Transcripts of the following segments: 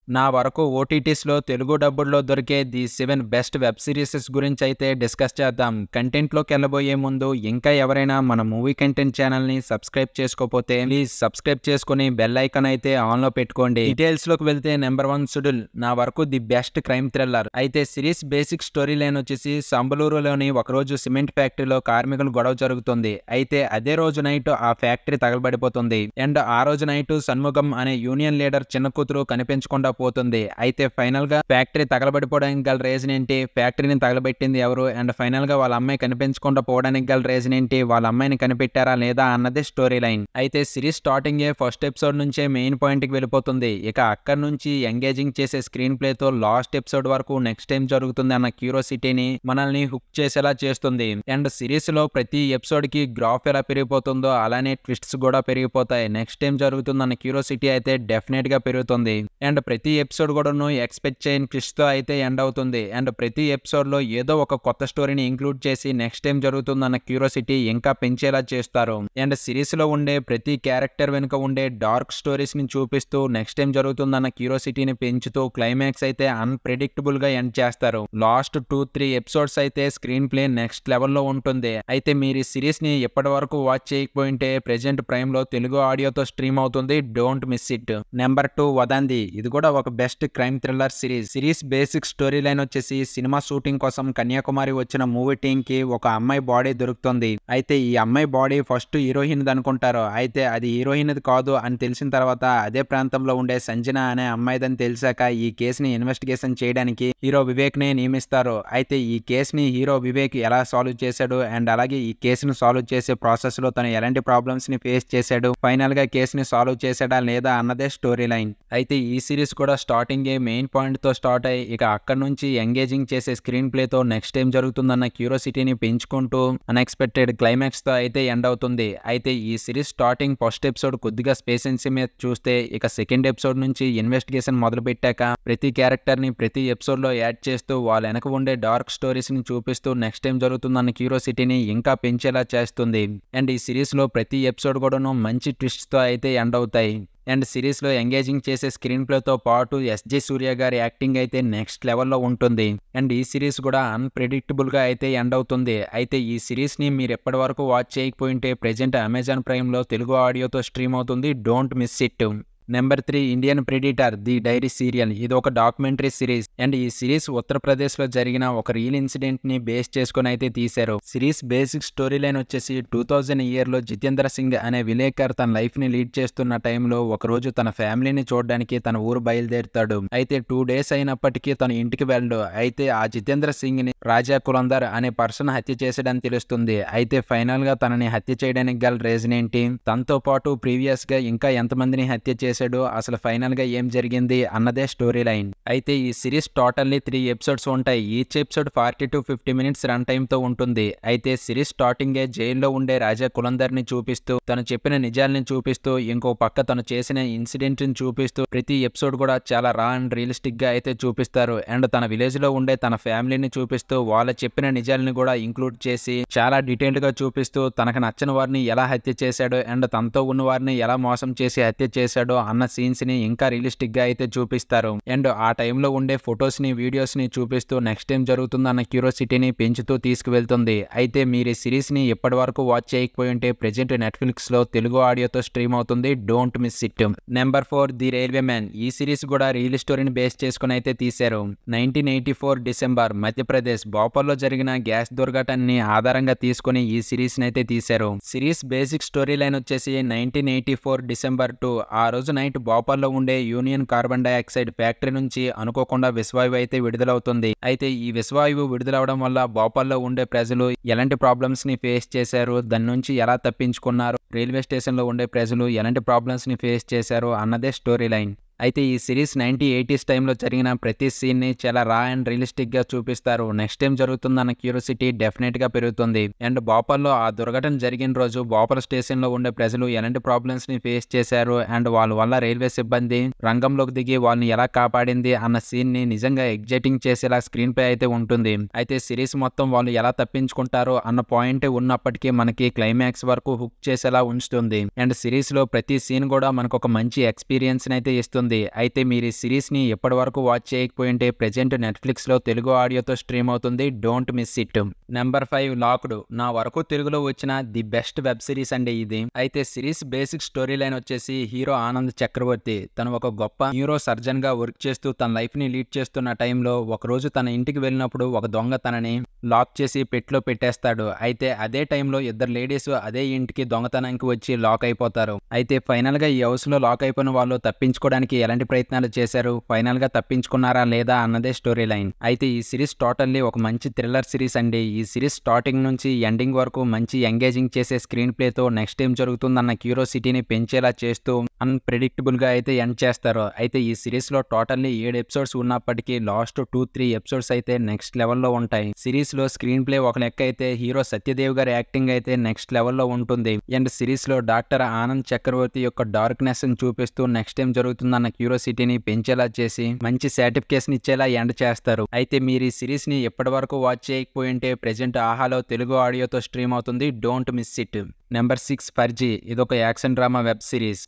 నా వరకు ఓటీటీస్‌లో తెలుగు డబ్బుడ్‌లో దొరికే ది 7 బెస్ట్ వెబ్ సీరీసెస్ గురించైతే డిస్కస్ చేద్దాం. కంటెంట్‌లోకెళ్ళబోయే ముందు ఇంకా ఎవరైనా మన మూవీ కంటెంట్ ఛానల్‌ని సబ్స్క్రైబ్ చేసుకోకపోతే ప్లీజ్ సబ్స్క్రైబ్ చేసుకొని బెల్ ఐకాన్ అయితే ఆన్‌లో పెట్టుకోండి. డీటెయిల్స్‌లోకి వెళ్తే నెంబర్ 1 సుడుల్ నా వరకు ది బెస్ట్ క్రైమ్ థ్రిల్లర్. అయితే సిరీస్ బేసిక్ స్టోరీ లైన్ వచ్చేసి సంబలూరులోని ఒకరోజు సిమెంట్ ఫ్యాక్టరీలో కార్మికులు గొడవ జరుగుతుంది. అయితే అదే రోజు నైట్ ఆ ఫ్యాక్టరీ తగలబడిపోతుంది. అండ్ ఆ రోజు నైట్ షణ్ముగం అనే యూనియన్ లీడర్ చిన్న కూతురు కనిపించకుండా పోతుంది. అయితే ఫైనల్ గా ఫ్యాక్టరీ తగలబడిపోవడానికి గల రీజన్ ఏంటి, ఫ్యాక్టరీని తగలబెట్టింది ఎవరు, అండ్ ఫైనల్ గా వాళ్ళ అమ్మాయి కనిపించకుండా పోవడానికి గల రీజన్ ఏంటి, వాళ్ళ అమ్మాయిని కనిపెట్టారా లేదా అన్నది స్టోరీ లైన్. అయితే సిరీస్ స్టార్టింగ్ ఫస్ట్ ఎపిసోడ్ నుంచే మెయిన్ పాయింట్ కి వెళ్ళిపోతుంది. ఇక అక్కడి నుంచి ఎంగేజింగ్ చేసే స్క్రీన్ ప్లే తో లాస్ట్ ఎపిసోడ్ వరకు నెక్స్ట్ టైం జరుగుతుంది అన్న క్యూరియాసిటీని మనల్ని హుక్ చేసేలా చేస్తుంది. అండ్ సిరీస్ లో ప్రతి ఎపిసోడ్ కి గ్రాఫ్ ఎలా పెరిగిపోతుందో అలానే ట్విస్ట్స్ కూడా పెరిగిపోతాయి. నెక్స్ట్ టైం జరుగుతుందన్న క్యూరియాసిటీ అయితే డెఫినెట్ గా పెరుగుతుంది. అండ్ ప్రతి ఎపిసోడ్ కూడాను ఎక్స్పెక్ట్ చేయని ట్విస్ట్ తో అయితే ఎండ్ అవుతుంది. అండ్ ప్రతి ఎపిసోడ్ లో ఏదో ఒక కొత్త స్టోరీని ఇంక్లూడ్ చేసి నెక్స్ట్ టైం జరుగుతుందన్న క్యూరియాసిటీ ఇంకా పెంచేలా చేస్తారు. అండ్ సిరీస్ లో ఉండే ప్రతి క్యారెక్టర్ వెనుక ఉండే డార్క్ స్టోరీస్ ని చూపిస్తూ నెక్స్ట్ టైం జరుగుతుందన్న క్యూరియాసిటీని పెంచుతూ క్లైమాక్స్ అయితే అన్ప్రెడిక్టబుల్ గా ఎండ్ చేస్తారు. లాస్ట్ 2-3 ఎపిసోడ్స్ అయితే స్క్రీన్ ప్లే నెక్స్ట్ లెవెల్లో ఉంటుంది. అయితే మీరు ఈ సిరీస్ ని ఎప్పటి వరకు వాచ్ చేయకపోయింటే ప్రెజెంట్ ప్రైమ్ లో తెలుగు ఆడియోతో స్ట్రీమ్ అవుతుంది. Don't miss it. నెంబర్ 2 వదంతి. ఇది కూడా ఒక best crime thriller series basic story line వచ్చేసి సినిమా షూటింగ్ కోసం కన్యాకుమారి వచ్చిన మూవీ టీమ్ కి ఒక అమ్మాయి బాడీ దొరుకుతుంది. అయితే ఈ అమ్మాయి బాడీ ఫస్ట్ హీరోయిన్ అనుకుంటారు. అయితే అది హీరోయిన్ కాదు అని తెలిసిన తర్వాత అదే ప్రాంతంలో ఉండే సంజన అనే అమ్మాయిదని తెలిసాక ఈ కేసుని ఇన్వెస్టిగేషన్ చేయడానికి హీరో వివేక్ ని నియమిస్తారు. అయితే ఈ కేసుని హీరో వివేక్ ఎలా సాల్వ్ చేశాడు అండ్ అలాగే ఈ కేసును సాల్వ్ చేసే ప్రాసెస్ లో తను ఎలాంటి ప్రాబ్లమ్స్ ని ఫేస్ చేశాడు, ఫైనల్ గా కేసుని సాల్వ్ చేశాడా లేదా అన్నదే స్టోరీ లైన్. అయితే ఈ సిరీస్ కూడా స్టార్టింగ్ మెయిన్ పాయింట్ తో స్టార్ట్ అయ్యి ఇక అక్కడ నుంచి ఎంగేజింగ్ చేసే స్క్రీన్ ప్లే తో నెక్స్ట్ టైం జరుగుతుందన్న క్యూరియాసిటీని పెంచుకుంటూ అన్ఎక్స్పెక్టెడ్ క్లైమాక్స్ తో అయితే ఎండ్ అవుతుంది. అయితే ఈ సిరీస్ స్టార్టింగ్ ఫస్ట్ ఎపిసోడ్ కొద్దిగా స్పేసెన్సీ మీద చూస్తే ఇక సెకండ్ ఎపిసోడ్ నుంచి ఇన్వెస్టిగేషన్ మొదలు పెట్టాక ప్రతి క్యారెక్టర్ ని ప్రతి ఎపిసోడ్ లో యాడ్ చేస్తూ వాళ్ళ వెనక ఉండే డార్క్ స్టోరీస్ ని చూపిస్తూ నెక్స్ట్ టైం జరుగుతుందన్న క్యూరియాసిటీని ఇంకా పెంచేలా చేస్తుంది. అండ్ ఈ సిరీస్ లో ప్రతి ఎపిసోడ్ కూడాను మంచి ట్విస్ట్ తో అయితే ఎండ్ అవుతాయి. అండ్ సిరీస్ లో ఎంగేజింగ్ చేసే స్క్రీన్ ప్లే తో పాటు ఎస్జే సూర్య గారి యాక్టింగ్ అయితే నెక్స్ట్ లెవెల్లో ఉంటుంది. అండ్ ఈ సిరీస్ కూడా అన్ప్రెడిక్టబుల్ గా అయితే ఎండ్ అవుతుంది. అయితే ఈ సిరీస్ ని మీరు ఎప్పటి వరకు వాచ్ చేయకపోయింటే ప్రెజెంట్ అమెజాన్ ప్రైమ్ లో తెలుగు ఆడియోతో స్ట్రీమ్ అవుతుంది. Don't miss it. Number 3 Indian predator the dairy serial. ఇది ఒక డాక్యుమెంటరీ సిరీస్. అండ్ ఈ సిరీస్ ఉత్తరప్రదేశ్ లో జరిగిన ఒక రియల్ ఇన్సిడెంట్ ని బేస్ చేసుకుని అయితే తీశారు. సిరీస్ బేసిక్ స్టోరీ లైన్ వచ్చేసి 2000 ఇయర్ లో జితేంద్ర సింగ్ అనే విలేకర్ తన లైఫ్ ని లీడ్ చేస్తున్న టైంలో ఒక రోజు తన ఫ్యామిలీని చూడడానికి తన ఊరు బయలుదేరుతాడు. అయితే 2 days అయినప్పటికీ తన ఇంటికి వెళ్ళడు. అయితే ఆ జితేంద్ర సింగ్ ని రాజా కులందర్ అనే పర్సన్ హత్య చేసాడని తెలుస్తుంది. అయితే ఫైనల్ గా తనని హత్య చేయడానికి గల రీజన్ ఏంటి, తనతో పాటు ప్రీవియస్ గా ఇంకా ఎంతమందిని హత్య చేశాడు, అసలు ఫైనల్ గా ఏం జరిగింది అన్నదే స్టోరీ లైన్. అయితే ఈ సిరీస్ టోటల్లీ 3 ఎపిసోడ్స్ ఉంటాయి. Each episode 40-50 minutes run time తో ఉంటుంది. అయితే సిరీస్ స్టార్టింగ్ జైల్లో ఉండే రాజా కులందర్ ని చూపిస్తూ తను చెప్పిన నిజాలని చూపిస్తూ ఇంకో పక్క తను చేసిన ఇన్సిడెంట్ ని చూపిస్తూ ప్రతి ఎపిసోడ్ కూడా చాలా రా అండ్ రియలిస్టిక్ గా అయితే చూపిస్తారు. అండ్ తన విలేజ్ లో ఉండే తన ఫ్యామిలీని చూపిస్తూ వాళ్ళ చెప్పిన నిజాలని కూడా ఇంక్లూడ్ చేసి చాలా డీటెయిల్డ్ గా చూపిస్తూ తనకు నచ్చని వారిని ఎలా హత్య చేశాడు అండ్ తనతో ఉన్న వారిని ఎలా మోసం చేసి హత్య చేశాడో అన్న సీన్స్ ని ఇంకా రియలిస్టిక్ గా అయితే చూపిస్తారు. అండ్ ఆ టైంలో ఉండే ఫొటోస్ ని వీడియోస్ ని చూపిస్తూ నెక్స్ట్ టైం జరుగుతుందన్న క్యూరియాసిటీని పెంచుతూ తీసుకువెళ్తుంది. అయితే మీరు ఈ సిరీస్ ని ఎప్పటి వరకు వాచ్ చేయకపోయి ఉంటే ప్రెజెంట్ నెట్ఫ్లిక్స్ లో తెలుగు ఆడియోతో స్ట్రీమ్ అవుతుంది. Don't miss it. Number 4 the railway man. ఈ సిరీస్ కూడా రియల్ స్టోరీని బేస్ చేసుకుని అయితే తీశారు. 1984 డిసెంబర్ మధ్యప్రదేశ్ భోపాల్లో జరిగిన గ్యాస్ దుర్ఘటనని ఆధారంగా తీసుకుని ఈ సిరీస్ ని అయితే తీశారు. సిరీస్ బేసిక్ స్టోరీ లైన్ వచ్చేసి 1984 డిసెంబర్ 2 ఆ రోజు నైట్ భోపాల్లో ఉండే యూనియన్ కార్బన్ డైఆక్సైడ్ ఫ్యాక్టరీ నుంచి అనుకోకుండా విషవాయువు అయితే విడుదలవుతుంది. అయితే ఈ విషవాయువు విడుదలవడం వల్ల భోపాల్లో ఉండే ప్రజలు ఎలాంటి ప్రాబ్లమ్స్ ని ఫేస్ చేశారు, దాని నుంచి ఎలా తప్పించుకున్నారు, రైల్వే స్టేషన్ లో ఉండే ప్రజలు ఎలాంటి ప్రాబ్లమ్స్ ని ఫేస్ చేశారు అన్నదే స్టోరీ లైన్. అయితే ఈ సిరీస్ 1980s టైంలో జరిగిన ప్రతి సీన్ ని చాలా రా అండ్ రియలిస్టిక్ గా చూపిస్తారు. నెక్స్ట్ టైం జరుగుతుందన్న క్యూరియాసిటీ డెఫినెట్ గా పెరుగుతుంది. అండ్ భోపాల్లో ఆ దుర్ఘటన జరిగిన రోజు భోపాల్ స్టేషన్ లో ఉండే ప్రజలు ఎలాంటి ప్రాబ్లమ్స్ ని ఫేస్ చేశారు అండ్ వాళ్ళ వల్ల రైల్వే సిబ్బంది రంగంలోకి దిగి వాళ్ళని ఎలా కాపాడింది అన్న సీన్ ని నిజంగా ఎగ్జైటింగ్ చేసేలా స్క్రీన్ ప్లే అయితే ఉంటుంది. అయితే సిరీస్ మొత్తం వాళ్ళు ఎలా తప్పించుకుంటారో అన్న పాయింట్ ఉన్నప్పటికీ మనకి క్లైమాక్స్ వరకు హుక్ చేసేలా ఉంచుతుంది. అండ్ సిరీస్ లో ప్రతి సీన్ కూడా మనకు ఒక మంచి ఎక్స్పీరియన్స్ అయితే ఇస్తుంది. ఉంది. అయితే మీరు ఈ సిరీస్ని ఎప్పటి వరకు వాచ్ చేయకపోయింటే ప్రెజెంట్ నెట్ఫ్లిక్స్లో తెలుగు ఆడియోతో స్ట్రీమ్ అవుతుంది. Don't miss it. Number 5 locked. నా వరకు తెలుగులో వచ్చిన ది బెస్ట్ వెబ్ సిరీస్ అండి ఇది. అయితే సిరీస్ బేసిక్ స్టోరీ లైన్ వచ్చేసి హీరో ఆనంద్ చక్రవర్తి తను ఒక గొప్ప న్యూరో సర్జన్ గా వర్క్ చేస్తూ తన లైఫ్ ని లీడ్ చేస్తున్న టైంలో ఒకరోజు తన ఇంటికి వెళ్ళినప్పుడు ఒక దొంగ తనని లాక్ చేసి పెట్లో పెట్టేస్తాడు. అయితే అదే టైంలో ఇద్దరు లేడీస్ అదే ఇంటికి దొంగతనానికి వచ్చి లాక్ అయిపోతారు. అయితే ఫైనల్ గా ఈ హౌస్ లో లాక్ అయిపోయిన వాళ్ళు తప్పించుకోవడానికి ఎలాంటి ప్రయత్నాలు చేశారు, ఫైనల్ గా తప్పించుకున్నారా లేదా అన్నదే స్టోరీ లైన్. అయితే ఈ సిరీస్ టోటల్లీ ఒక మంచి థ్రిల్లర్ సిరీస్ అండి. ఈ సిరీస్ స్టార్టింగ్ నుంచి ఎండింగ్ వరకు మంచి ఎంగేజింగ్ చేసే స్క్రీన్ ప్లేతో నెక్స్ట్ ఏం జరుగుతుందన్న క్యూరియాసిటీని పెంచేలా చేస్తూ అన్ప్రెడిక్టబుల్ గా అయితే ఎండ్ చేస్తారు. అయితే ఈ సిరీస్ లో టోటల్లీ 7 ఎపిసోడ్స్ ఉన్నప్పటికీ లాస్ట్ 2-3 ఎపిసోడ్స్ అయితే నెక్స్ట్ లెవెల్లో ఉంటాయి. సిరీస్ లో స్క్రీన్ ప్లే ఒక లెక్క అయితే హీరో సత్యదేవ్ గారి యాక్టింగ్ అయితే నెక్స్ట్ లెవెల్లో ఉంటుంది. అండ్ సిరీస్ లో డాక్టర్ ఆనంద్ చక్రవర్తి యొక్క డార్క్నెస్ ని చూపిస్తూ నెక్స్ట్ ఏం జరుగుతుందన్న క్యూరియాసిటీని పెంచేలా చేసి మంచి సాటిఫికేషన్ ఇచ్చేలా ఎండ్ చేస్తారు. అయితే మీరు ఈ సిరీస్ ని ఎప్పటి వరకు వాచ్ చేయకపోయింటే ప్రెజెంట్ ఆహాలో తెలుగు ఆడియోతో స్ట్రీమ్ అవుతుంది. Don't miss it. Number 6 Farzi. ఇదొక action drama web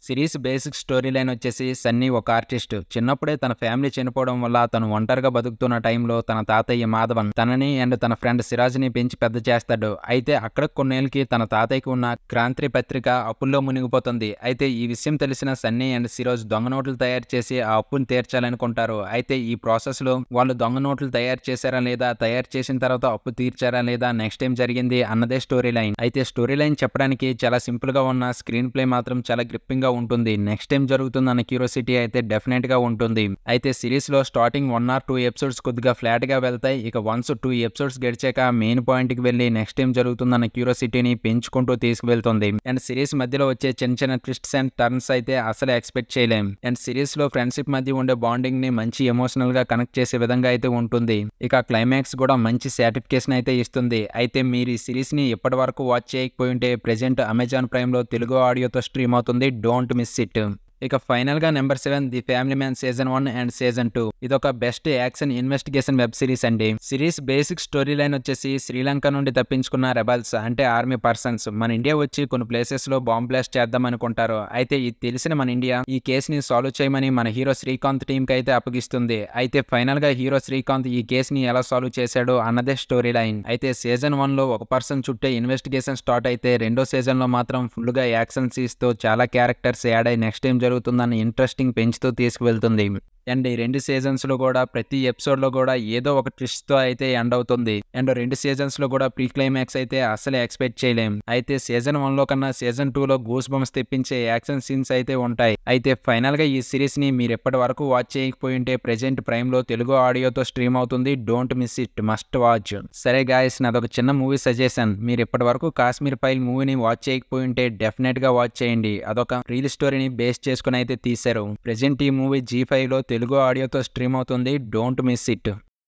series basic story line వచ్చేసి సన్నీ ఒక ఆర్టిస్ట్. చిన్నప్పుడే తన ఫ్యామిలీ చనిపోవడం వల్ల తను ఒంటరిగా బతుకుతున్న టైంలో తన తాతయ్య మాధవన్ తనని అండ్ తన ఫ్రెండ్ సిరాజ్ ని పెంచి పెద్ద చేస్తాడు. అయితే అక్కడ కొన్నేళ్ళకి తన తాతయ్యకి ఉన్న క్రాంతి పత్రిక అప్పుల్లో మునిగిపోతుంది. అయితే ఈ విషయం తెలిసిన సన్నీ అండ్ సిరాజ్ దొంగ నోట్లు తయారు చేసి ఆ అప్పుని తీర్చాలనుకుంటారు. అయితే ఈ ప్రాసెస్ లో వాళ్ళు దొంగ నోట్లు తయారు చేశారా లేదా, తయారు చేసిన తర్వాత అప్పు తీర్చారా లేదా, నెక్స్ట్ ఏం జరిగింది అన్నదే స్టోరీ లైన్. అయితే స్టోరీ లైన్ చెప్పడానికి చాలా సింపుల్ గా ఉన్న స్క్రీన్ ప్లే మాత్రం చాలా గ్రిప్పింగ్ గా ఉంటుంది. నెక్స్ట్ ఏం జరుగుతుందన్న క్యూరియాసిటీ అయితే డెఫినెట్ గా ఉంటుంది. అయితే సిరీస్ లో స్టార్టింగ్ 1 or 2 ఎపిసోడ్స్ కొద్దిగా ఫ్లాట్ గా వెళ్తాయి. ఇక వన్స్ 2 ఎపిసోడ్స్ గడిచాక మెయిన్ పాయింట్ కి వెళ్లి నెక్స్ట్ ఏం జరుగుతుందన్న క్యూరియాసిటీని పెంచుకుంటూ తీసుకువెళ్తుంది. అండ్ సిరీస్ మధ్యలో వచ్చే చిన్న చిన్న ట్విస్ట్స్ అండ్ టర్న్స్ అయితే అసలు ఎక్స్పెక్ట్ చేయలేం. అండ్ సిరీస్ లో ఫ్రెండ్షిప్ మధ్య ఉండే బాండింగ్ ని మంచి ఎమోషనల్ గా కనెక్ట్ చేసే విధంగా అయితే ఉంటుంది. ఇక క్లైమాక్స్ కూడా మంచి సాటిఫికేషన్ అయితే ఇస్తుంది. అయితే మీరు ఈ సిరీస్ ని ఎప్పటి వరకు వాచ్ చేయకపోయి ఉంటే ప్రెజెంట్ అమెజాన్ ప్రైమ్ లో తెలుగు ఆడియోతో స్ట్రీమ్ అవుతుంది. Don't miss it. ఇక ఫైనల్ గా number 7 the family man season 1 and season 2. ఇదొక best action investigation web series అండి. సిరీస్ బేసిక్ స్టోరీ లైన్ వచ్చేసి శ్రీలంక నుండి తప్పించుకున్న రెబల్స్ అంటే ఆర్మీ పర్సన్స్ మన ఇండియా వచ్చి కొన్ని ప్లేసెస్ లో బాంబ్ బ్లాస్ట్ చేద్దాం అనుకుంటారు. అయితే ఇది తెలిసిన మన ఇండియా ఈ కేసుని సాల్వ్ చేయమని మన హీరో శ్రీకాంత్ టీమ్ కి అయితే అప్పగిస్తుంది. అయితే ఫైనల్ గా హీరో శ్రీకాంత్ ఈ కేసుని ఎలా సాల్వ్ చేశాడు అన్నదే స్టోరీ లైన్. అయితే సీజన్ 1 లో ఒక పర్సన్ చుట్టే ఇన్వెస్టిగేషన్ స్టార్ట్ అయితే రెండో సీజన్ లో మాత్రం ఫుల్ గా యాక్షన్ సీన్స్ తో చాలా క్యారెక్టర్స్ యాడ్ అయి నెక్స్ట్ ఏం జరుగుతుందని ఇంట్రెస్టింగ్ పెంచుతూ తీసుకువెళ్తుంది. అండ్ ఈ 2 సీజన్స్ లో కూడా ప్రతి ఎపిసోడ్ లో కూడా ఏదో ఒక ట్విస్ట్ తో అయితే ఎండ్ అవుతుంది. అండ్ 2 సీజన్స్ లో కూడా ప్రీ క్లైమాక్స్ అయితే అసలు ఎక్స్పెక్ట్ చేయలేం. అయితే సీజన్ 1 లో కన్నా సీజన్ 2 లో గూస్ బంప్స్ తెప్పించే యాక్షన్ సీన్స్ అయితే ఉంటాయి. అయితే ఫైనల్ గా ఈ సిరీస్ ని మీరు ఎప్పటి వరకు వాచ్ చేయకపోయి ఉంటే ప్రెజెంట్ ప్రైమ్ లో తెలుగు ఆడియోతో స్ట్రీమ్ అవుతుంది. Don't miss it, must watch. సరే గాయస్, నాదొక చిన్న మూవీ సజెషన్. మీరు ఎప్పటి వరకు కాశ్మీర్ ఫైల్ మూవీని వాచ్ చేయకపోయి ఉంటే డెఫినెట్ గా వాచ్ చేయండి. అదొక రియల్ స్టోరీని బేస్ చేసుకుని అయితే తీశారు. ప్రెజెంట్ ఈ మూవీ G5 లో తెలుగు ఆడియోతో స్ట్రీమ్ అవుతుంది. Don't miss it.